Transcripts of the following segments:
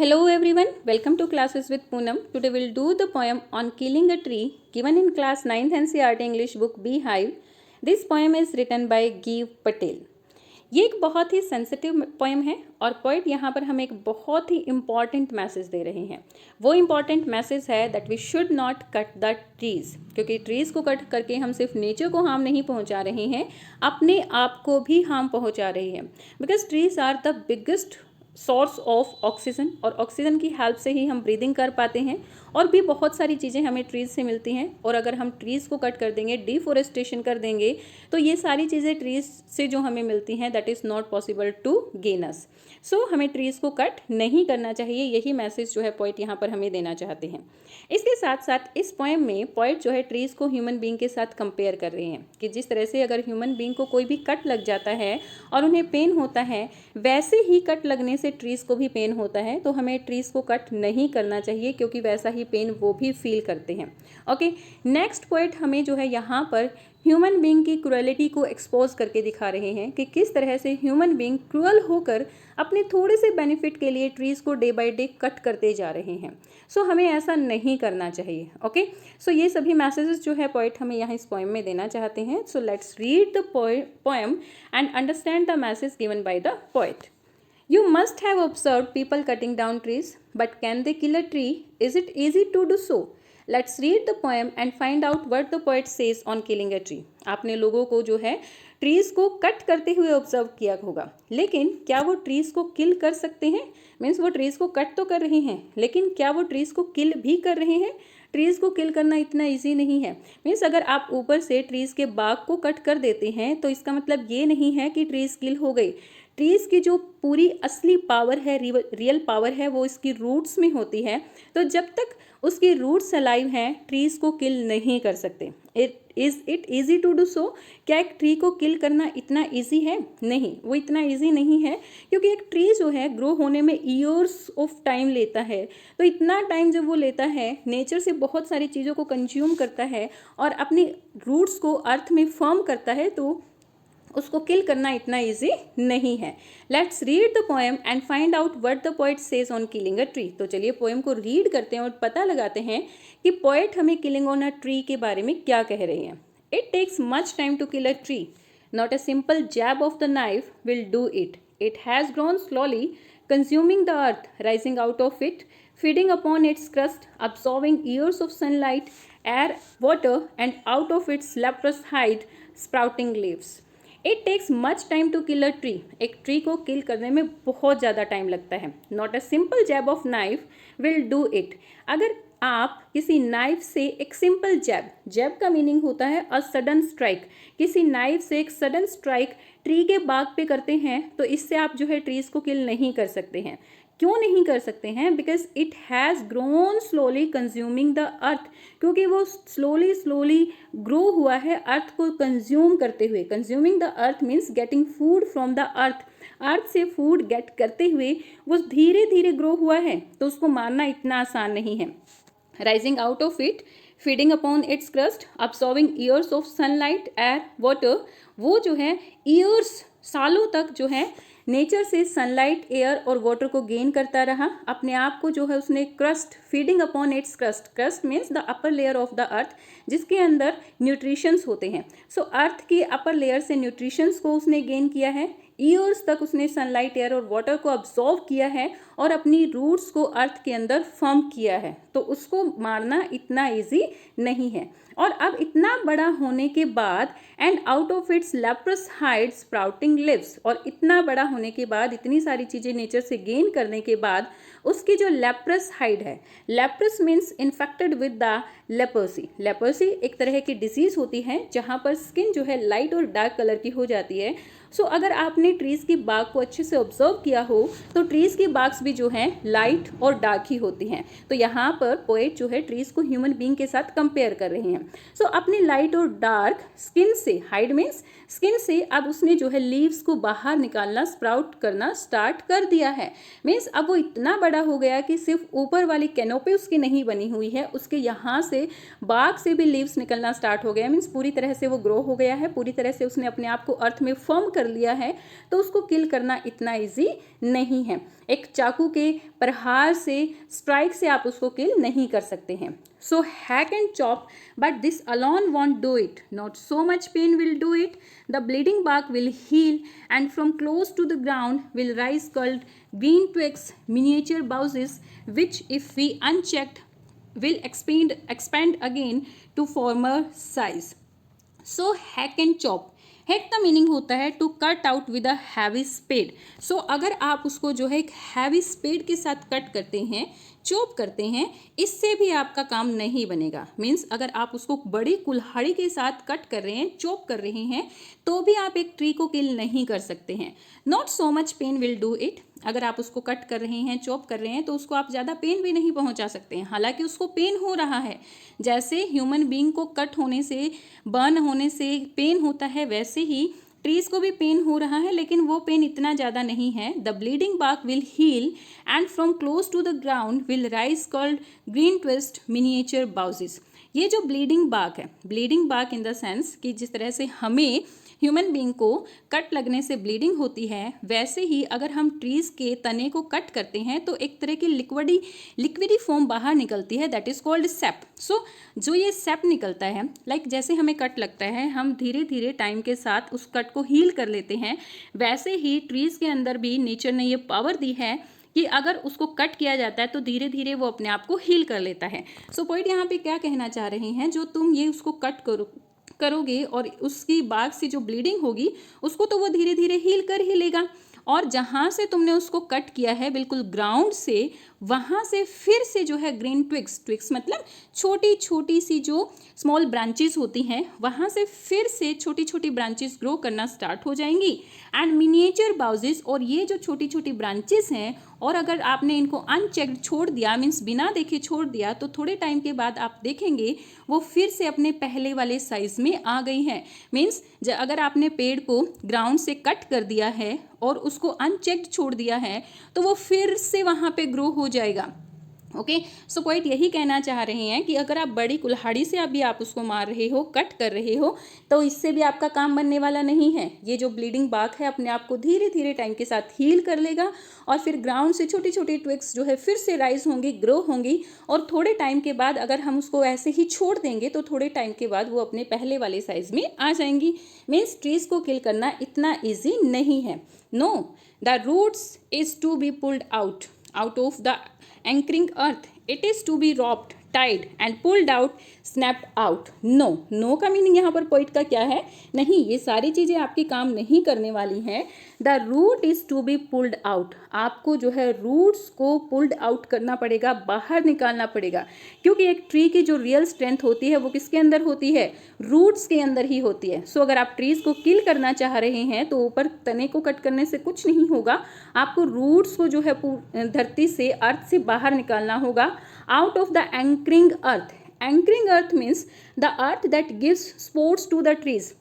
Hello everyone, welcome to Classes with Poonam. Today we'll do the poem on killing a tree given in class 9th NCERT English book Beehive. This poem is written by Giv Patel. ये एक बहुत ही sensitive poem है और poet यहाँ पर हमें एक बहुत ही इम्पॉर्टेंट मैसेज दे रहे हैं. वो इम्पॉर्टेंट मैसेज है that we should not cut the trees, क्योंकि ट्रीज़ को कट करके हम सिर्फ नेचर को हार्म नहीं पहुँचा रहे हैं, अपने आप को भी हार्म पहुँचा रहे हैं. Because trees are the biggest source of oxygen और ऑक्सीजन की हेल्प से ही हम ब्रीदिंग कर पाते हैं और भी बहुत सारी चीज़ें हमें ट्रीज़ से मिलती हैं. और अगर हम ट्रीज़ को कट कर देंगे, डिफॉरेस्टेशन कर देंगे, तो ये सारी चीज़ें ट्रीज़ से जो हमें मिलती हैं that is not possible to gain us. So हमें ट्रीज़ को कट नहीं करना चाहिए. यही मैसेज जो है पोइट यहाँ पर हमें देना चाहते हैं. इसके साथ साथ इस पोएम में पोइट जो है ट्रीज़ को ह्यूमन बीइंग के साथ कंपेयर कर रहे हैं कि जिस तरह से अगर ह्यूमन बीइंग को कोई भी कट लग जाता है और उन्हें पेन होता है, वैसे ही कट लगने से ट्रीज़ को भी पेन होता है. तो हमें ट्रीज़ को कट नहीं करना चाहिए क्योंकि वैसा ही पेन वो भी फील करते हैं. ओके, नेक्स्ट पोइट हमें जो है यहाँ पर ह्यूमन बीइंग की क्रुएलिटी को एक्सपोज करके दिखा रहे हैं कि किस तरह से ह्यूमन बीइंग क्रूअल होकर अपने थोड़े से बेनिफिट के लिए ट्रीज़ को डे बाय डे कट करते जा रहे हैं. सो हमें ऐसा नहीं करना चाहिए. ओके, सो ये सभी मैसेजेस जो है पोइट हमें यहाँ इस पोएम में देना चाहते हैं. So let's read the poem and understand the message given by the poet. You must have observed people cutting down trees, but can they kill a tree? Is it easy to do so? Let's read the poem and find out what the poet says on killing a tree. आपने लोगों को जो है trees को cut करते हुए observe किया होगा, लेकिन क्या वो ट्रीज़ को किल कर सकते हैं? मीन्स वो ट्रीज़ को कट तो कर रहे हैं, लेकिन क्या वो ट्रीज़ को किल भी कर रहे हैं? ट्रीज़ को किल करना इतना इजी नहीं है. मीन्स अगर आप ऊपर से ट्रीज़ के बाग को कट कर देते हैं तो इसका मतलब ये नहीं है कि ट्रीज़ किल हो गई. ट्रीज़ की जो पूरी असली पावर है, रियल पावर है, वो इसकी रूट्स में होती है. तो जब तक उसकी रूट्स अलाइव हैं, ट्रीज़ को किल नहीं कर सकते. It easy to do so? क्या एक ट्री को किल करना इतना ईजी है? नहीं, वो इतना ईजी नहीं है, क्योंकि एक ट्री जो है ग्रो होने में ईयर्स ऑफ टाइम लेता है. तो इतना टाइम जब वो लेता है, नेचर से बहुत सारी चीज़ों को कंज्यूम करता है और अपनी रूट्स को अर्थ में फर्म करता है, तो उसको किल करना इतना इजी नहीं है. Let's read the poem and find out what the poet says on killing a tree. तो चलिए पोएम को रीड करते हैं और पता लगाते हैं कि पोएट हमें किलिंग ऑन अ ट्री के बारे में क्या कह रहे हैं. It takes much time to kill a tree. Not a simple jab of the knife will do it. It has grown slowly, consuming the earth, rising out of it, feeding upon its crust, absorbing years of sunlight, air, water, and out of its leprous hide, sprouting leaves. It takes much time to kill a tree. एक tree को kill करने में बहुत ज़्यादा time लगता है. Not a simple jab of knife will do it. अगर आप किसी नाइफ से एक सिंपल जैब का मीनिंग होता है अ सडन स्ट्राइक, किसी नाइफ से एक सडन स्ट्राइक ट्री के बाग पे करते हैं, तो इससे आप जो है ट्रीज़ को किल नहीं कर सकते हैं. क्यों नहीं कर सकते हैं? Because it has grown slowly consuming the अर्थ. क्योंकि वो स्लोली ग्रो हुआ है अर्थ को कंज्यूम करते हुए. Consuming the earth means getting food from the earth. Earth से फूड गेट करते हुए वो धीरे धीरे ग्रो हुआ है, तो उसको मारना इतना आसान नहीं है. Rising out of it, feeding upon its crust, absorbing years of sunlight, air, water. वो जो है ईयर्स, सालों तक जो है नेचर से सनलाइट, एयर और वाटर को गेन करता रहा. अपने आप को जो है उसने crust, feeding upon its crust. Crust means the upper layer of the earth, जिसके अंदर न्यूट्रिशंस होते हैं. सो अर्थ की अपर लेयर से न्यूट्रिशंस को उसने गेन किया है. ईयर्स तक उसने सनलाइट, एयर और वाटर को अब्जॉर्व किया है और अपनी रूट्स को अर्थ के अंदर फर्म किया है. तो उसको मारना इतना ईजी नहीं है. और अब इतना बड़ा होने के बाद, and out of its leprous hide sprouting leaves, और इतना बड़ा होने के बाद, इतनी सारी चीज़ें नेचर से गेन करने के बाद, उसकी जो लेप्रस हाइड है, leprous means infected with the leprosy. Leprosy एक तरह की डिजीज़ होती है जहाँ पर स्किन जो है लाइट और डार्क कलर की हो जाती है. सो अगर आपने ट्रीज़ की बाग को अच्छे से ऑब्जर्व किया हो तो ट्रीज़ की बाग्स भी जो हैं लाइट और डार्क ही होती हैं. तो यहाँ पर पोएट जो है ट्रीज़ को ह्यूमन बीइंग के साथ कंपेयर कर रहे हैं. सो अपनी लाइट और डार्क स्किन से, हाइड मीन्स स्किन से, अब उसने जो है लीव्स को बाहर निकालना, स्प्राउट करना स्टार्ट कर दिया है. मीन्स अब वो इतना बड़ा हो गया कि सिर्फ ऊपर वाली कैनोपी उसकी नहीं बनी हुई है, उसके यहाँ से से बाग से भी लीव्स निकलना स्टार्ट हो गया, मीन्स पूरी तरह से वो ग्रो हो गया है, पूरी तरह से उसने अपने आप को अर्थ में फर्म कर लिया है, तो उसको किल करना इतना ईजी नहीं है। एक चाकू के प्रहार से, स्ट्राइक से आप उसको किल नहीं कर सकते हैं। So hack and chop, but this alone won't do it, not so much pain will do it, the bleeding bark will heal and from close to the ground will rise curled green twigs, miniature boughs, which if we unchecked will expand again to former size. So hack and chop, hack का meaning होता है to cut out with a heavy spade. So अगर आप उसको जो है एक heavy spade के साथ कट करते हैं, चॉप करते हैं, इससे भी आपका काम नहीं बनेगा। मीन्स अगर आप उसको बड़ी कुल्हाड़ी के साथ कट कर रहे हैं, चॉप कर रहे हैं, तो भी आप एक ट्री को किल नहीं कर सकते हैं। Not so much pain will do it, अगर आप उसको कट कर रहे हैं, चॉप कर रहे हैं, तो उसको आप ज़्यादा पेन भी नहीं पहुंचा सकते हैं, हालांकि उसको पेन हो रहा है। जैसे ह्यूमन बीइंग को कट होने से, बर्न होने से पेन होता है, वैसे ही ट्रीज को भी पेन हो रहा है, लेकिन वो पेन इतना ज़्यादा नहीं है। The bleeding bark will heal and from close to the ground will rise called green twist miniature boughs. ये जो ब्लीडिंग bark है, bleeding bark in the sense कि जिस तरह से हमें ह्यूमन बीइंग को कट लगने से ब्लीडिंग होती है, वैसे ही अगर हम ट्रीज के तने को कट करते हैं तो एक तरह की लिक्विडी फॉर्म बाहर निकलती है, दैट इज कॉल्ड सेप। सो जो ये सेप निकलता है, लाइक जैसे हमें कट लगता है, हम धीरे धीरे टाइम के साथ उस कट को हील कर लेते हैं, वैसे ही ट्रीज के अंदर भी नेचर ने ये पावर दी है कि अगर उसको कट किया जाता है तो धीरे धीरे वो अपने आप को हील कर लेता है। सो पॉइंट यहाँ पे क्या कहना चाह रहे हैं, जो तुम ये उसको कट करोगे और उसकी bark से जो ब्लीडिंग होगी उसको तो वो धीरे धीरे हील कर ही लेगा, और जहाँ से तुमने उसको कट किया है बिल्कुल ग्राउंड से, वहाँ से फिर से जो है ग्रीन ट्विग्स मतलब छोटी छोटी सी जो स्मॉल ब्रांचेस होती हैं, वहाँ से फिर से छोटी छोटी ब्रांचेस ग्रो करना स्टार्ट हो जाएंगी एंड मिनिएचर बाउजेस। और ये जो छोटी छोटी ब्रांचेस हैं, और अगर आपने इनको अनचेक्ड छोड़ दिया, मीन्स बिना देखे छोड़ दिया, तो थोड़े टाइम के बाद आप देखेंगे वो फिर से अपने पहले वाले साइज में आ गई हैं। मीन्स अगर आपने पेड़ को ग्राउंड से कट कर दिया है और उसको अनचेक्ड छोड़ दिया है, तो वो फिर से वहाँ पे ग्रो हो जाएगा। ओके, सो पॉइंट यही कहना चाह रहे हैं कि अगर आप बड़ी कुल्हाड़ी से अभी आप उसको मार रहे हो, कट कर रहे हो, तो इससे भी आपका काम बनने वाला नहीं है। ये जो ब्लीडिंग bark है अपने आप को धीरे धीरे टाइम के साथ हील कर लेगा, और फिर ग्राउंड से छोटी छोटी ट्विग्स जो है फिर से राइज होंगी, ग्रो होंगी, और थोड़े टाइम के बाद अगर हम उसको ऐसे ही छोड़ देंगे तो थोड़े टाइम के बाद वो अपने पहले वाले साइज में आ जाएंगी। मीन्स ट्रीज को किल करना इतना ईजी नहीं है। No, the roots is to be pulled out of the anchoring earth, it is to be robbed, tied and pulled out, snapped out. no का मीनिंग यहाँ पर पॉइंट का क्या है, नहीं, ये सारी चीज़ें आपकी काम नहीं करने वाली हैं। The root is to be pulled out, आपको जो है रूट्स को पुल्ड आउट करना पड़ेगा, बाहर निकालना पड़ेगा, क्योंकि एक ट्री की जो रियल स्ट्रेंथ होती है वो किसके अंदर होती है, रूट्स के अंदर ही होती है। सो अगर आप ट्रीज को किल करना चाह रहे हैं तो ऊपर तने को कट करने से कुछ नहीं होगा, आपको रूट्स को जो है धरती से, अर्थ से बाहर निकालना होगा, out of the anchoring earth. Anchoring earth means the earth that gives supports to the trees.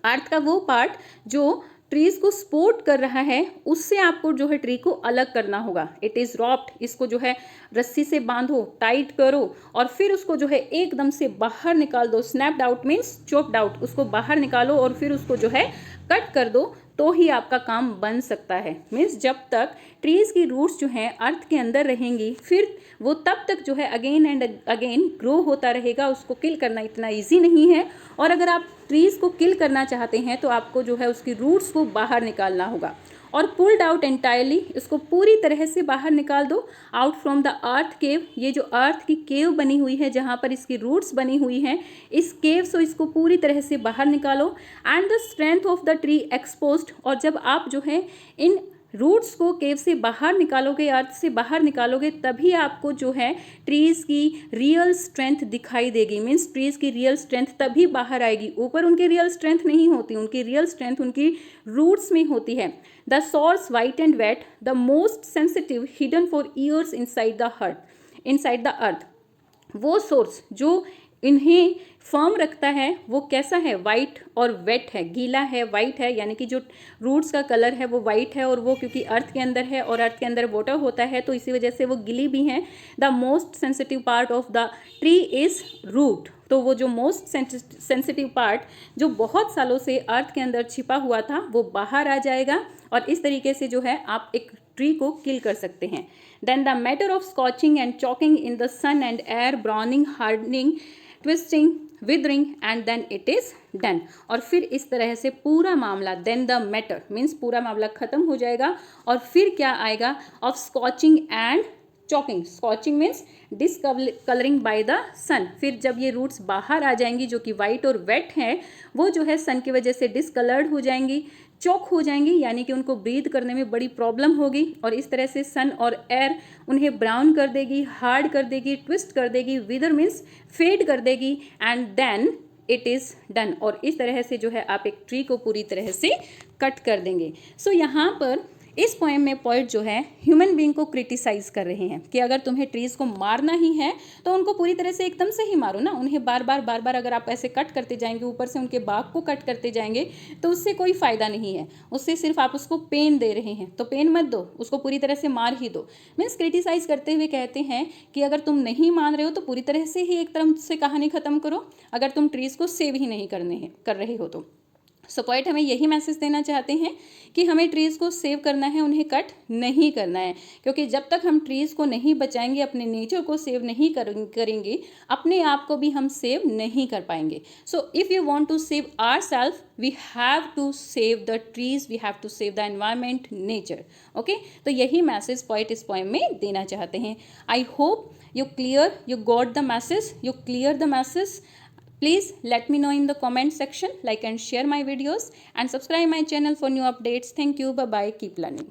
Earth का वो पार्ट जो ट्रीज को सपोर्ट कर रहा है, उससे आपको जो है ट्री को अलग करना होगा। इट इज़ रॉप्ड, इसको जो है रस्सी से बांधो, टाइट करो, और फिर उसको जो है एकदम से बाहर निकाल दो। Snapped out means chopped out, उसको बाहर निकालो और फिर उसको जो है कट कर दो, तो ही आपका काम बन सकता है। मीन्स जब तक ट्रीज की रूट्स जो हैं अर्थ के अंदर रहेंगी, फिर वो तब तक जो है अगेन एंड अगेन ग्रो होता रहेगा। उसको किल करना इतना ईजी नहीं है, और अगर आप ट्रीज को किल करना चाहते हैं तो आपको जो है उसकी रूट्स को बाहर निकालना होगा। और पुल्ड आउट एंटायरली, इसको पूरी तरह से बाहर निकाल दो, आउट फ्रॉम द अर्थ केव। ये जो अर्थ की केव बनी हुई है जहाँ पर इसकी रूट्स बनी हुई हैं, इस केव से इसको पूरी तरह से बाहर निकालो। And the strength of the tree exposed, और जब आप जो है इन रूट्स को केव से बाहर निकालोगे, अर्थ से बाहर निकालोगे, तभी आपको जो है ट्रीज की रियल स्ट्रेंथ दिखाई देगी। मीन्स ट्रीज की रियल स्ट्रेंथ तभी बाहर आएगी, ऊपर उनकी रियल स्ट्रेंथ नहीं होती, उनकी रियल स्ट्रेंथ उनकी रूट्स में होती है। The source white and wet, the most sensitive, hidden for years inside the earth. वो सोर्स जो इन्हें फर्म रखता है वो कैसा है, वाइट और वेट है, गीला है, वाइट है, यानी कि जो रूट्स का कलर है वो वाइट है, और वो क्योंकि अर्थ के अंदर है और अर्थ के अंदर वाटर होता है तो इसी वजह से वो गिली भी हैं। The most sensitive part of the tree is root, तो वो जो मोस्ट सेंसिटिव पार्ट जो बहुत सालों से अर्थ के अंदर छिपा हुआ था वो बाहर आ जाएगा, और इस तरीके से जो है आप एक ट्री को किल कर सकते हैं। Then the matter of scorching and choking in the sun and air, browning, hardening, twisting, withering and then it is done. और फिर इस तरह से पूरा मामला, देन द मैटर मीन्स पूरा मामला खत्म हो जाएगा, और फिर क्या आएगा, of scorching and choking. Scorching means discolouring by the sun. फिर जब ये रूट्स बाहर आ जाएंगी जो कि वाइट और वेट हैं, वो जो है सन की वजह से डिसकलर्ड हो जाएंगी, चॉक हो जाएंगी, यानी कि उनको ब्रीथ करने में बड़ी प्रॉब्लम होगी, और इस तरह से सन और एयर उन्हें ब्राउन कर देगी, हार्ड कर देगी, ट्विस्ट कर देगी, विदर मीन्स फेड कर देगी, and then it is done. और इस तरह से जो है आप एक ट्री को पूरी तरह से कट कर देंगे। सो यहाँ पर इस पोएम में पोइट जो है ह्यूमन बीइंग को क्रिटिसाइज कर रहे हैं कि अगर तुम्हें ट्रीज को मारना ही है तो उनको पूरी तरह से एकदम से ही मारो ना, उन्हें बार बार अगर आप ऐसे कट करते जाएंगे, ऊपर से उनके बाग को कट करते जाएंगे, तो उससे कोई फायदा नहीं है, उससे सिर्फ आप उसको पेन दे रहे हैं। तो पेन मत दो, उसको पूरी तरह से मार ही दो। मीन्स क्रिटिसाइज करते हुए कहते हैं कि अगर तुम नहीं मान रहे हो तो पूरी तरह से ही एक तरह से कहानी खत्म करो, अगर तुम ट्रीज को सेव ही नहीं कर रहे हो तो। सो पोएट हमें यही मैसेज देना चाहते हैं कि हमें ट्रीज़ को सेव करना है, उन्हें कट नहीं करना है, क्योंकि जब तक हम ट्रीज़ को नहीं बचाएंगे, अपने नेचर को सेव नहीं करेंगे, अपने आप को भी हम सेव नहीं कर पाएंगे। So if you want to save ourself, we have to save the trees, we have to save the environment, nature. Okay, तो यही मैसेज पोएट इस पोएम में देना चाहते हैं। I hope you got the message, you clear the message. Please let me know in the comment section, like and share my videos, and subscribe my channel for new updates. Thank you. Bye bye. Keep learning.